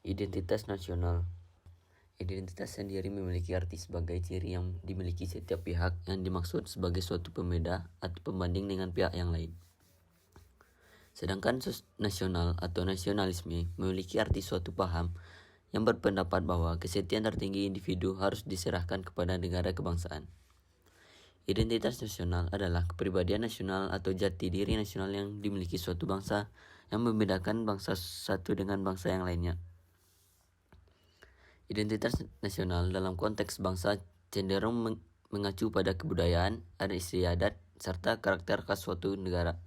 Identitas nasional. Identitas sendiri memiliki arti sebagai ciri yang dimiliki setiap pihak yang dimaksud sebagai suatu pembeda atau pembanding dengan pihak yang lain. Sedangkan nasional atau nasionalisme memiliki arti suatu paham yang berpendapat bahwa kesetiaan tertinggi individu harus diserahkan kepada negara kebangsaan. Identitas nasional adalah kepribadian nasional atau jati diri nasional yang dimiliki suatu bangsa yang membedakan bangsa satu dengan bangsa yang lainnya. Identitas nasional dalam konteks bangsa cenderung mengacu pada kebudayaan, adat istiadat, serta karakter khas suatu negara.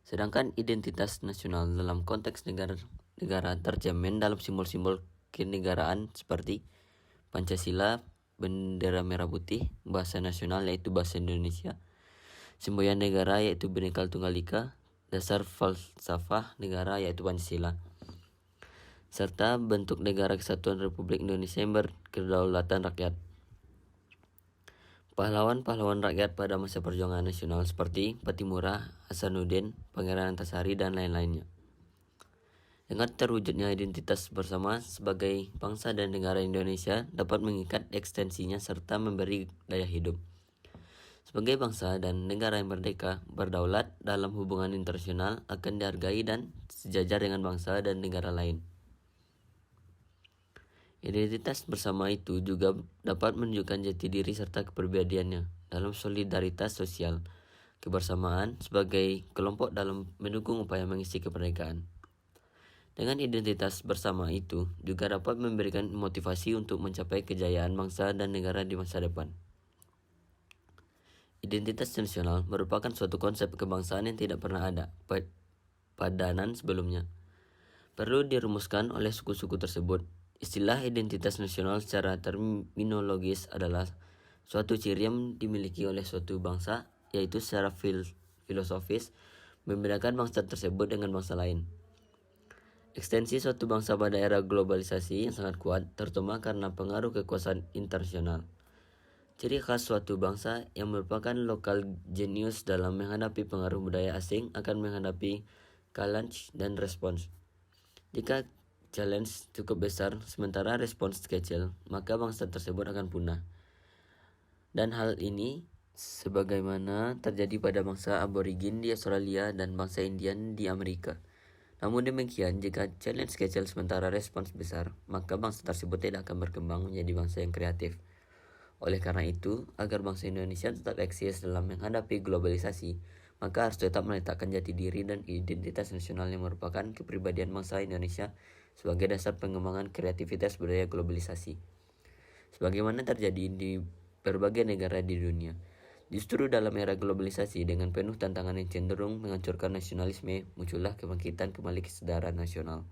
Sedangkan identitas nasional dalam konteks negara tercermin dalam simbol-simbol kenegaraan seperti Pancasila, bendera merah putih, bahasa nasional yaitu bahasa Indonesia, semboyan negara yaitu Bhinneka Tunggal Ika, dasar falsafah negara yaitu Pancasila, serta bentuk negara kesatuan Republik Indonesia yang berkedaulatan rakyat. Pahlawan-pahlawan rakyat pada masa perjuangan nasional seperti Patimura, Hasanuddin, Pangeran Antasari, dan lain-lainnya. Dengan terwujudnya identitas bersama sebagai bangsa dan negara Indonesia dapat mengikat ekstensinya serta memberi daya hidup. Sebagai bangsa dan negara yang merdeka, berdaulat dalam hubungan internasional akan dihargai dan sejajar dengan bangsa dan negara lain. Identitas bersama itu juga dapat menunjukkan jati diri serta kepribadiannya dalam solidaritas sosial, kebersamaan sebagai kelompok dalam mendukung upaya mengisi kemerdekaan. Dengan identitas bersama itu juga dapat memberikan motivasi untuk mencapai kejayaan bangsa dan negara di masa depan. Identitas nasional merupakan suatu konsep kebangsaan yang tidak pernah ada padanan sebelumnya. Perlu dirumuskan oleh suku-suku tersebut. Istilah identitas nasional secara terminologis adalah suatu ciri yang dimiliki oleh suatu bangsa, yaitu secara filosofis membedakan bangsa tersebut dengan bangsa lain. Ekstensi suatu bangsa pada era globalisasi yang sangat kuat, terutama karena pengaruh kekuasaan internasional. Ciri khas suatu bangsa yang merupakan lokal genius dalam menghadapi pengaruh budaya asing akan menghadapi challenge dan respons. Jika challenge cukup besar sementara respons kecil, maka bangsa tersebut akan punah. Dan hal ini sebagaimana terjadi pada bangsa aborigin di Australia dan bangsa Indian di Amerika. Namun demikian, jika challenge kecil sementara respons besar, maka bangsa tersebut tidak akan berkembang menjadi bangsa yang kreatif. Oleh karena itu, agar bangsa Indonesia tetap eksis dalam menghadapi globalisasi, maka harus tetap meletakkan jati diri dan identitas nasional yang merupakan kepribadian bangsa Indonesia sebagai dasar pengembangan kreativitas budaya globalisasi. Sebagaimana terjadi di berbagai negara di dunia. Justru dalam era globalisasi dengan penuh tantangan yang cenderung menghancurkan nasionalisme, muncullah kebangkitan kembali kesadaran nasional.